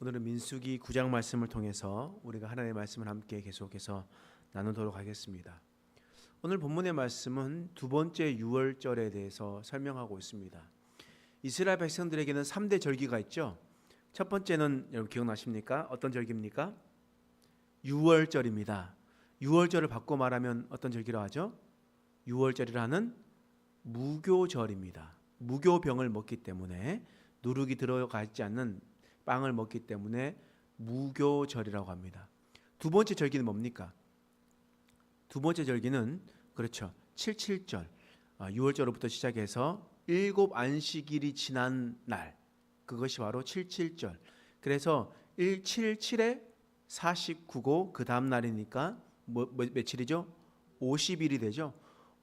오늘은 민수기 9장 말씀을 통해서 우리가 하나님의 말씀을 함께 계속해서 나누도록 하겠습니다. 오늘 본문의 말씀은 두 번째 유월절에 대해서 설명하고 있습니다. 이스라엘 백성들에게는 3대 절기가 있죠. 첫 번째는 여러분 기억나십니까? 어떤 절기입니까? 유월절입니다. 유월절을 바꿔 말하면 어떤 절기라 하죠? 유월절이라는 무교절입니다. 무교병을 먹기 때문에 누룩이 들어가 있지 않는 빵을 먹기 때문에 무교절이라고 합니다. 두 번째 절기는 뭡니까? 두 번째 절기는 그렇죠. 77절. 6월절로부터 시작해서 7 안식일이 지난 날. 그것이 바로 77절. 그래서 177에 49고 그 다음 날이니까 며칠이죠? 50일이 되죠.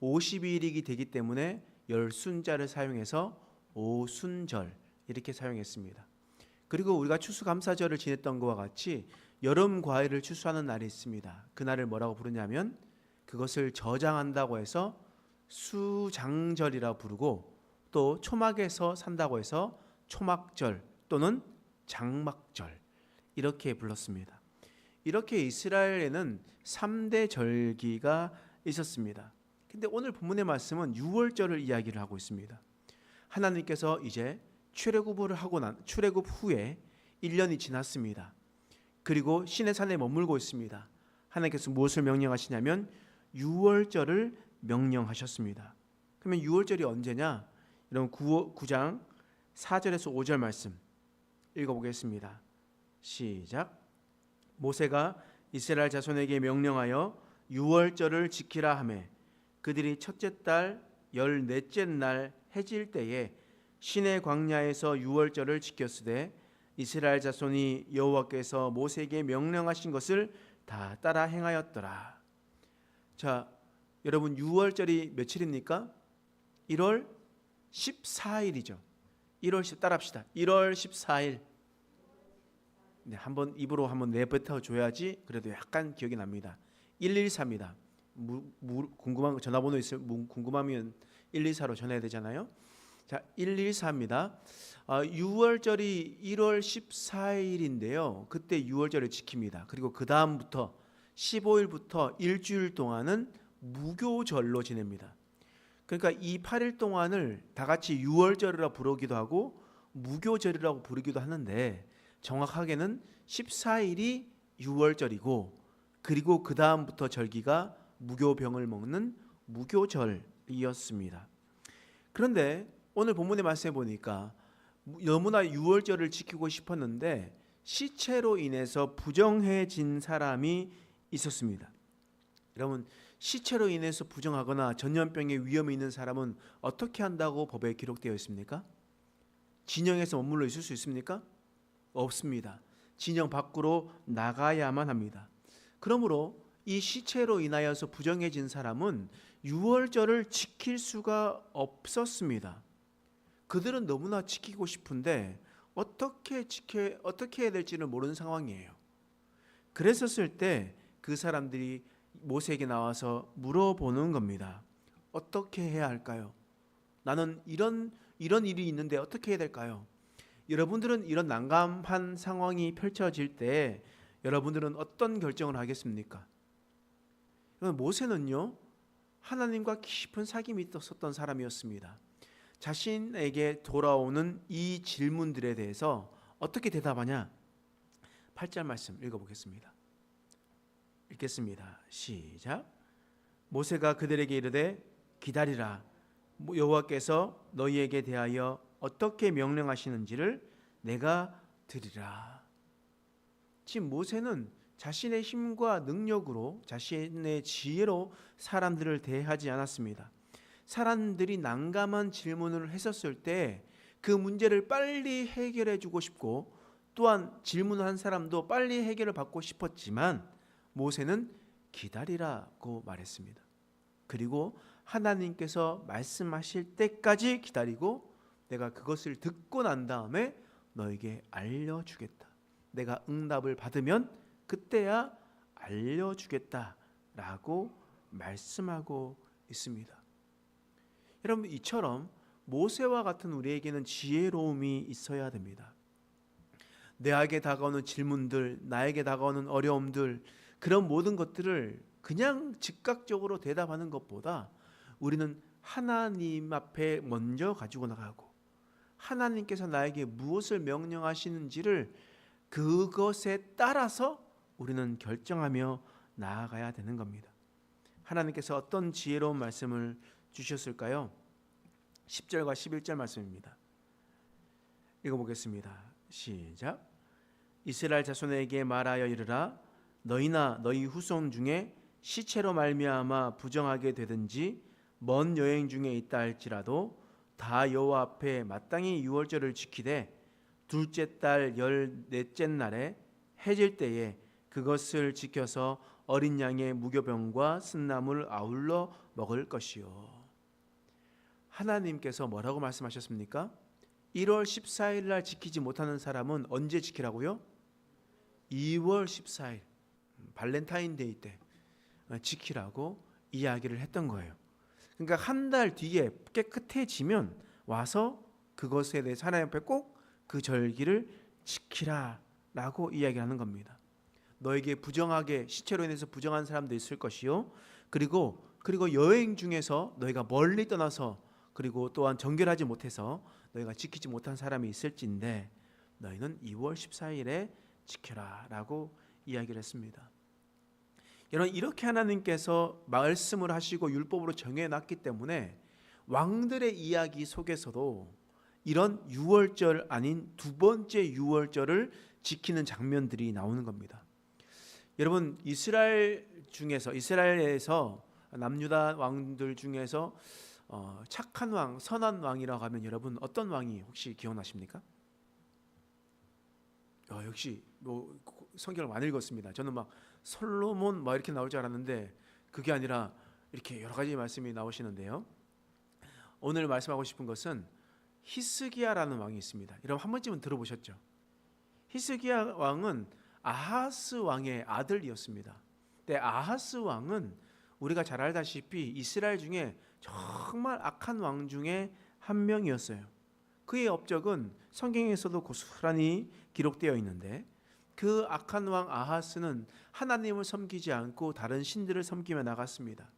50일이 되기 때문에 열순자를 사용해서 오순절 이렇게 사용했습니다. 그리고 우리가 추수감사절을 지냈던 것과 같이 여름 과일을 추수하는 날이 있습니다. 그날을 뭐라고 부르냐면 그것을 저장한다고 해서 수장절이라고 부르고, 또 초막에서 산다고 해서 초막절 또는 장막절 이렇게 불렀습니다. 이렇게 이스라엘에는 3대 절기가 있었습니다. 근데 오늘 본문의 말씀은 유월절을 이야기를 하고 있습니다. 하나님께서 이제 출애굽 후에 1년이 지났습니다. 그리고 시내산에 머물고 있습니다. 하나님께서 무엇을 명령하시냐면 유월절을 명령하셨습니다. 그러면 유월절이 언제냐? 여러분 9장 4절에서 5절 말씀 읽어보겠습니다. 시작. 모세가 이스라엘 자손에게 명령하여 유월절을 지키라 하매 그들이 첫째 달 14째 날 해질 때에 시내 광야에서 유월절을 지켰으되 이스라엘 자손이 여호와께서 모세에게 명령하신 것을 다 따라 행하였더라. 자, 여러분 유월절이 며칠입니까? 1월 14일이죠. 따라합시다. 1월 14일. 네, 한번 입으로 한번 내뱉어 줘야지 그래도 약간 기억이 납니다. 114입니다. 궁금한 거 전화번호 있으면 궁금하면 124로 전화해야 되잖아요. 자, 114입니다. 6월절이 1월 14일인데요. 그때 6월절을 지킵니다. 그리고 그 다음부터 15일부터 일주일 동안은 무교절로 지냅니다. 그러니까 이 8일 동안을 다 같이 6월절이라고 부르기도 하고 무교절이라고 부르기도 하는데, 정확하게는 14일이 6월절이고 그리고 그 다음부터 절기가 무교병을 먹는 무교절이었습니다. 그런데 오늘 본문의 말씀에 보니까 너무나 유월절을 지키고 싶었는데 시체로 인해서 부정해진 사람이 있었습니다. 여러분, 시체로 인해서 부정하거나 전염병의 위험이 있는 사람은 어떻게 한다고 법에 기록되어 있습니까? 진영에서 머물러 있을 수 있습니까? 없습니다. 진영 밖으로 나가야만 합니다. 그러므로 이 시체로 인하여서 부정해진 사람은 유월절을 지킬 수가 없었습니다. 그들은 너무나 지키고 싶은데 어떻게 해야 될지를 모르는 상황이에요. 그랬었을 때 그 사람들이 모세에게 나와서 물어보는 겁니다. 어떻게 해야 할까요? 나는 이런 일이 있는데 어떻게 해야 될까요? 여러분들은 이런 난감한 상황이 펼쳐질 때 여러분들은 어떤 결정을 하겠습니까? 모세는요, 하나님과 깊은 사귐이 있었던 사람이었습니다. 자신에게 돌아오는 이 질문들에 대해서 어떻게 대답하냐? 8절 말씀 읽어보겠습니다. 읽겠습니다. 시작. 모세가 그들에게 이르되 기다리라. 여호와께서 너희에게 대하여 어떻게 명령하시는지를 내가 들으리라. 지금 모세는 자신의 힘과 능력으로, 자신의 지혜로 사람들을 대하지 않았습니다. 사람들이 난감한 질문을 했었을 때 그 문제를 빨리 해결해 주고 싶고, 또한 질문한 사람도 빨리 해결을 받고 싶었지만 모세는 기다리라고 말했습니다. 그리고 하나님께서 말씀하실 때까지 기다리고 내가 그것을 듣고 난 다음에 너에게 알려주겠다. 내가 응답을 받으면 그때야 알려주겠다라고 말씀하고 있습니다. 여러분, 이처럼 모세와 같은 우리에게는 지혜로움이 있어야 됩니다. 내에게 다가오는 질문들, 나에게 다가오는 어려움들, 그런 모든 것들을 그냥 즉각적으로 대답하는 것보다 우리는 하나님 앞에 먼저 가지고 나가고 하나님께서 나에게 무엇을 명령하시는지를 그것에 따라서 우리는 결정하며 나아가야 되는 겁니다. 하나님께서 어떤 지혜로운 말씀을 주셨을까요? 10절과 11절 말씀입니다. 읽어보겠습니다. 시작. 이스라엘 자손에게 말하여 이르라. 너희나 너희 후손 중에 시체로 말미암아 부정하게 되든지 먼 여행 중에 있다 할지라도 다 여호와 앞에 마땅히 유월절을 지키되 둘째 달 14째 날에 해질 때에 그것을 지켜서 어린 양의 무교병과 쓴나물 아울러 먹을 것이요. 하나님께서 뭐라고 말씀하셨습니까? 1월 14일 날 지키지 못하는 사람은 언제 지키라고요? 2월 14일 발렌타인데이 때 지키라고 이야기를 했던 거예요. 그러니까 한 달 뒤에 깨끗해지면 와서 그것에 대해서 하나님 앞에 꼭 그 절기를 지키라라고 이야기하는 겁니다. 너에게 부정하게 시체로 인해서 부정한 사람도 있을 것이요. 그리고 여행 중에서 너희가 멀리 떠나서 그리고 또한 정결하지 못해서 너희가 지키지 못한 사람이 있을진데 너희는 2월 14일에 지켜라라고 이야기를 했습니다. 여러분, 이렇게 하나님께서 말씀을 하시고 율법으로 정해놨기 때문에 왕들의 이야기 속에서도 이런 유월절 아닌 두 번째 유월절을 지키는 장면들이 나오는 겁니다. 여러분, 이스라엘에서 남유다 왕들 중에서 착한 왕, 선한 왕이라고 하면 여러분 어떤 왕이 혹시 기억나십니까? 역시 뭐 성경을 많이 읽었습니다. 저는 막 솔로몬 막 이렇게 나올 줄 알았는데 그게 아니라 이렇게 여러 가지 말씀이 나오시는데요. 오늘 말씀하고 싶은 것은 히스기야라는 왕이 있습니다. 여러분 한 번쯤은 들어보셨죠? 히스기야 왕은 아하스 왕의 아들이었습니다. 근데 아하스 왕은 우리가 잘 알다시피 이스라엘 중에 정말 악한 왕 중에 한 명이었어요. 그의 업적은 성경에서도 고스란히 기록되어 있는데 그 악한 왕 아하스는 하나님을 섬기지 않고 다른 신들을 섬기며 나갔습니다.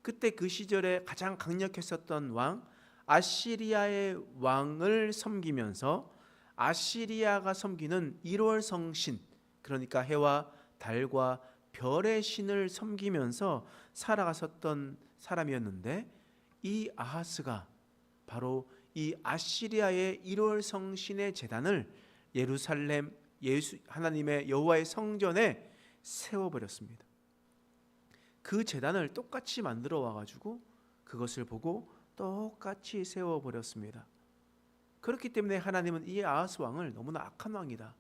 그때 그 시절에 가장 강력했었던 왕 아시리아의 왕을 섬기면서 아시리아가 섬기는 1월 성신, 그러니까 해와 달과 별의 신을 섬기면서 살아갔었던 사람이었는데 이 아하스가 바로 이 아시리아의 1월 성신의 제단을 예루살렘 하나님의 여호와의 성전에 세워버렸습니다. 그 제단을 똑같이 만들어 와가지고 그것을 보고 똑같이 세워버렸습니다. 그렇기 때문에 하나님은 이 아하스 왕을 너무나 악한 왕이다,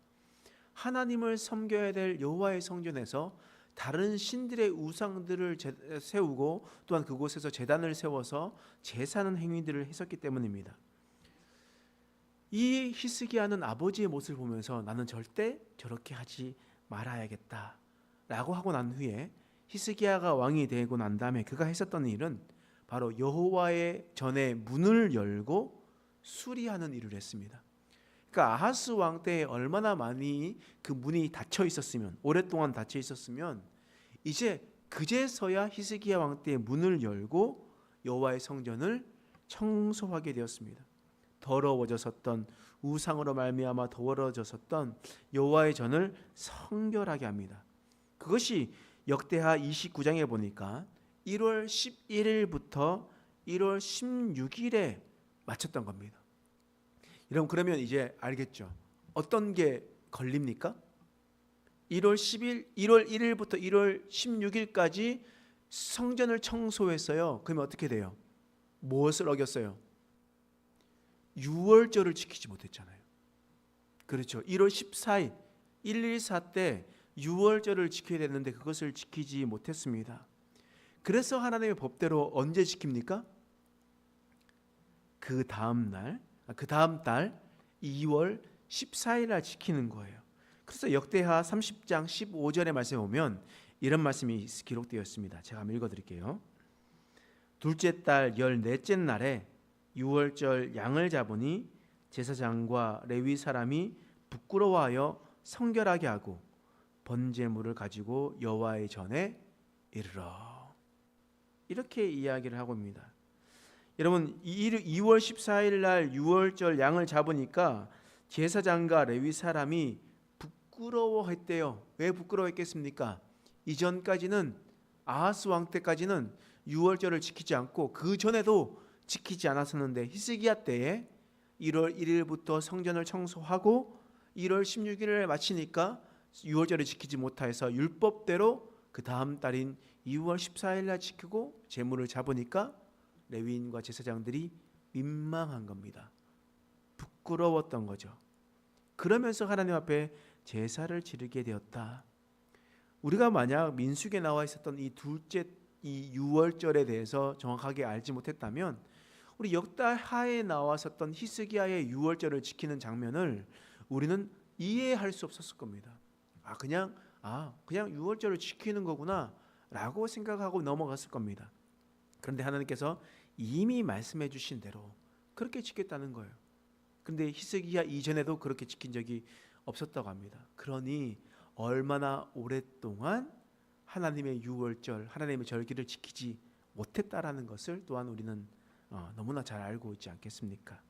하나님을 섬겨야 될 여호와의 성전에서 다른 신들의 우상들을 세우고 또한 그곳에서 제단을 세워서 제사하는 행위들을 했었기 때문입니다. 이 히스기야는 아버지의 모습을 보면서 나는 절대 저렇게 하지 말아야겠다 라고 하고 난 후에 히스기야가 왕이 되고 난 다음에 그가 했었던 일은 바로 여호와의 전의 문을 열고 수리하는 일을 했습니다. 그러니까 아하스 왕 때 얼마나 많이 그 문이 닫혀 있었으면, 오랫동안 닫혀 있었으면 이제 그제서야 히스기야 왕 때의 문을 열고 여호와의 성전을 청소하게 되었습니다. 더러워졌었던, 우상으로 말미암아 더러워졌었던 여호와의 전을 성결하게 합니다. 그것이 역대하 29장에 보니까 1월 11일부터 1월 16일에 마쳤던 겁니다. 여러분, 그러면 이제 알겠죠? 어떤 게 걸립니까? 1월 1일부터 1월 16일까지 성전을 청소했어요. 그러면 어떻게 돼요? 무엇을 어겼어요? 유월절을 지키지 못했잖아요. 그렇죠. 1월 14일 114 때 유월절을 지켜야 되는데 그것을 지키지 못했습니다. 그래서 하나님의 법대로 언제 지킵니까? 그 다음 달 2월 14일 날 지키는 거예요. 그래서 역대하 30장 15절의 말씀에 보면 이런 말씀이 기록되어 있습니다. 제가 한번 읽어드릴게요. 둘째 달 14째 날에 유월절 양을 잡으니 제사장과 레위 사람이 부끄러워하여 성결하게 하고 번제물을 가지고 여호와의 전에 이르러. 이렇게 이야기를 하고 있습니다. 여러분, 2월 14일 날 유월절 양을 잡으니까 제사장과 레위 사람이 부끄러워했대요. 왜 부끄러워했겠습니까? 이전까지는 아하스 왕 때까지는 유월절을 지키지 않고 그 전에도 지키지 않았었는데 히스기야 때에 1월 1일부터 성전을 청소하고 1월 16일을 마치니까 유월절을 지키지 못해서 율법대로 그 다음 달인 2월 14일 날 지키고 제물을 잡으니까 레위인과 제사장들이 민망한 겁니다. 부끄러웠던 거죠. 그러면서 하나님 앞에 제사를 지르게 되었다. 우리가 만약 민수기에 나와 있었던 이 둘째 이 유월절에 대해서 정확하게 알지 못했다면 우리 역다하에 나왔었던 히스기야의 유월절을 지키는 장면을 우리는 이해할 수 없었을 겁니다. 그냥 유월절을 지키는 거구나라고 생각하고 넘어갔을 겁니다. 그런데 하나님께서 이미 말씀해 주신 대로 그렇게 지켰다는 거예요. 그런데 히스기야 이전에도 그렇게 지킨 적이 없었다고 합니다. 그러니 얼마나 오랫동안 하나님의 유월절, 하나님의 절기를 지키지 못했다라는 것을 또한 우리는 너무나 잘 알고 있지 않겠습니까?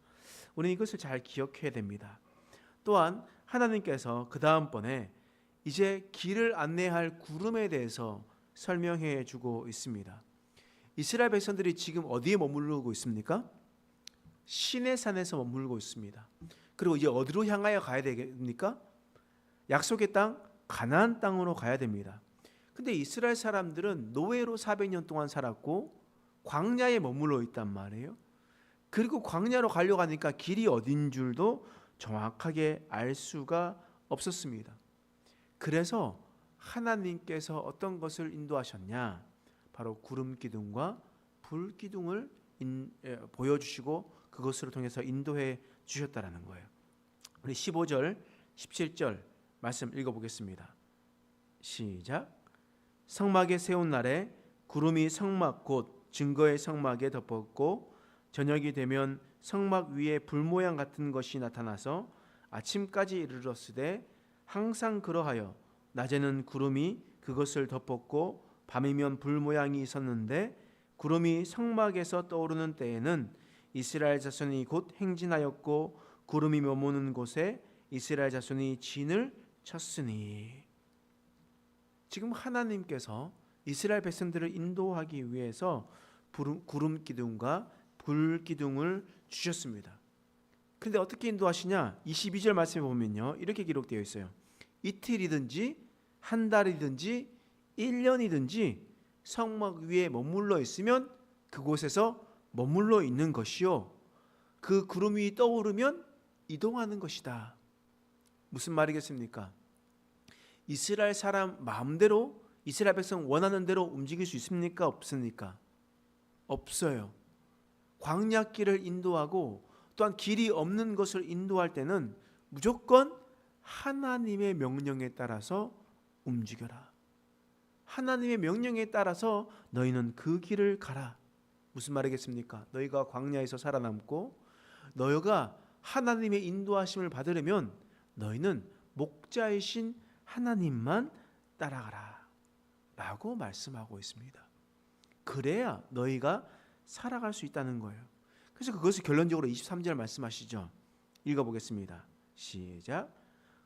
우리는 이것을 잘 기억해야 됩니다. 또한 하나님께서 그 다음번에 이제 길을 안내할 구름에 대해서 설명해 주고 있습니다. 이스라엘 백성들이 지금 어디에 머무르고 있습니까? 시내산에서 머물고 있습니다. 그리고 이제 어디로 향하여 가야 됩니까? 약속의 땅 가나안 땅으로 가야 됩니다. 근데 이스라엘 사람들은 노예로 400년 동안 살았고 광야에 머물러 있단 말이에요. 그리고 광야로 가려고 하니까 길이 어딘 줄도 정확하게 알 수가 없었습니다. 그래서 하나님께서 어떤 것을 인도하셨냐? 바로 구름 기둥과 불 기둥을 보여주시고 그것으로 통해서 인도해 주셨다라는 거예요. 우리 15절, 17절 말씀 읽어보겠습니다. 시작. 성막에 세운 날에 구름이 성막 곧 증거의 성막에 덮었고 저녁이 되면 성막 위에 불 모양 같은 것이 나타나서 아침까지 이르렀으되 항상 그러하여 낮에는 구름이 그것을 덮었고 밤이면 불 모양이 있었는데 구름이 성막에서 떠오르는 때에는 이스라엘 자손이 곧 행진하였고 구름이 머무는 곳에 이스라엘 자손이 진을 쳤으니. 지금 하나님께서 이스라엘 백성들을 인도하기 위해서 구름 기둥과 불 기둥을 주셨습니다. 그런데 어떻게 인도하시냐? 22절 말씀에 보면요, 이렇게 기록되어 있어요. 이틀이든지 한 달이든지 1년이든지 성막 위에 머물러 있으면 그곳에서 머물러 있는 것이요, 그 구름이 떠오르면 이동하는 것이다. 무슨 말이겠습니까? 이스라엘 사람 마음대로 이스라엘 백성 원하는 대로 움직일 수 있습니까? 없습니까? 없어요. 광야길을 인도하고 또한 길이 없는 것을 인도할 때는 무조건 하나님의 명령에 따라서 움직여라. 하나님의 명령에 따라서 너희는 그 길을 가라. 무슨 말이겠습니까? 너희가 광야에서 살아남고 너희가 하나님의 인도하심을 받으려면 너희는 목자이신 하나님만 따라가라 라고 말씀하고 있습니다. 그래야 너희가 살아갈 수 있다는 거예요. 그래서 그것을 결론적으로 23절 말씀하시죠. 읽어보겠습니다. 시작.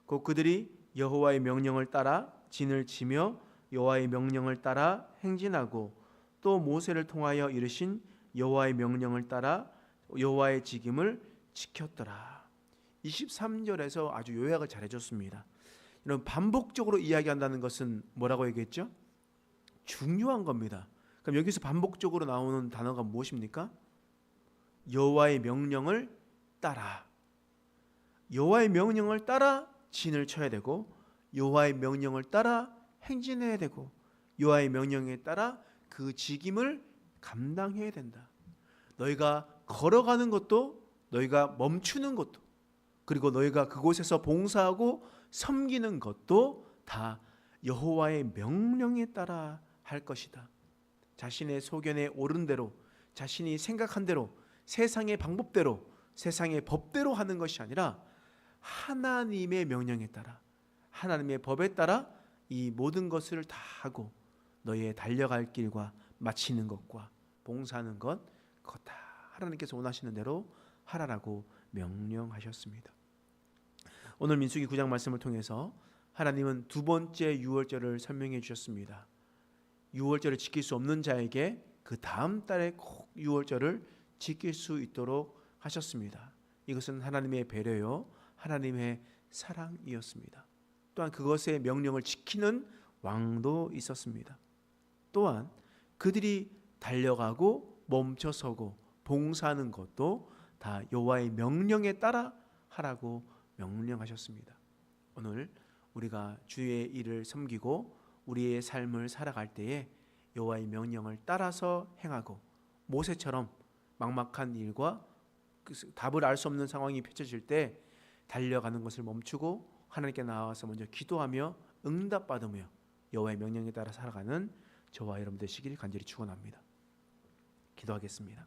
곧 그들이 여호와의 명령을 따라 진을 치며 여호와의 명령을 따라 행진하고 또 모세를 통하여 이르신 여호와의 명령을 따라 여호와의 직임을 지켰더라. 23절에서 아주 요약을 잘해줬습니다. 이런 반복적으로 이야기한다는 것은 뭐라고 얘기했죠? 중요한 겁니다. 그럼 여기서 반복적으로 나오는 단어가 무엇입니까? 여호와의 명령을 따라. 여호와의 명령을 따라 진을 쳐야 되고 여호와의 명령을 따라 행진해야 되고 여호와의 명령에 따라 그 직임을 감당해야 된다. 너희가 걸어가는 것도 너희가 멈추는 것도 그리고 너희가 그곳에서 봉사하고 섬기는 것도 다 여호와의 명령에 따라 할 것이다. 자신의 소견에 옳은 대로 자신이 생각한 대로 세상의 방법대로 세상의 법대로 하는 것이 아니라 하나님의 명령에 따라, 하나님의 법에 따라 이 모든 것을 다 하고 너의 달려갈 길과 마치는 것과 봉사하는 것, 그것 다 하나님께서 원하시는 대로 하라라고 명령하셨습니다. 오늘 민수기 9장 말씀을 통해서 하나님은 두 번째 유월절을 설명해 주셨습니다. 유월절을 지킬 수 없는 자에게 그 다음 달에 꼭 유월절을 지킬 수 있도록 하셨습니다. 이것은 하나님의 배려요, 하나님의 사랑이었습니다. 또한 그것의 명령을 지키는 왕도 있었습니다. 또한 그들이 달려가고 멈춰서고 봉사하는 것도 다 여호와의 명령에 따라 하라고 명령하셨습니다. 오늘 우리가 주의 일을 섬기고 우리의 삶을 살아갈 때에 여호와의 명령을 따라서 행하고 모세처럼 막막한 일과 답을 알 수 없는 상황이 펼쳐질 때 달려가는 것을 멈추고 하나님께 나와서 먼저 기도하며 응답받으며 여호와의 명령에 따라 살아가는 저와 여러분 되시길 간절히 축원합니다. 기도하겠습니다.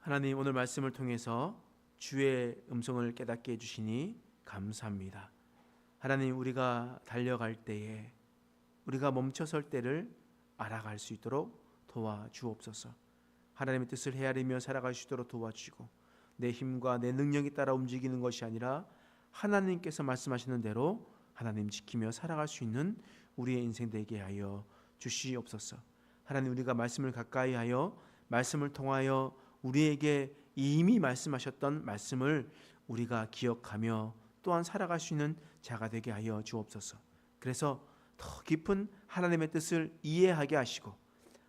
하나님, 오늘 말씀을 통해서 주의 음성을 깨닫게 해주시니 감사합니다. 하나님, 우리가 달려갈 때에 우리가 멈춰설 때를 알아갈 수 있도록 도와주옵소서. 하나님의 뜻을 헤아리며 살아갈 수 있도록 도와주시고 내 힘과 내 능력에 따라 움직이는 것이 아니라 하나님께서 말씀하시는 대로 하나님 지키며 살아갈 수 있는 우리의 인생 되게 하여 주시옵소서. 하나님, 우리가 말씀을 가까이 하여 말씀을 통하여 우리에게 이미 말씀하셨던 말씀을 우리가 기억하며 또한 살아갈 수 있는 자가 되게 하여 주옵소서. 그래서 더 깊은 하나님의 뜻을 이해하게 하시고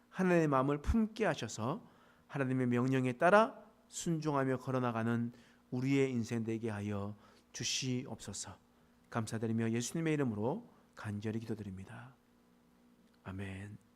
하나님의 마음을 품게 하셔서 하나님의 명령에 따라 순종하며 걸어나가는 우리의 인생 되게 하여 주시옵소서. 감사드리며 예수님의 이름으로 간절히 기도드립니다. 아멘.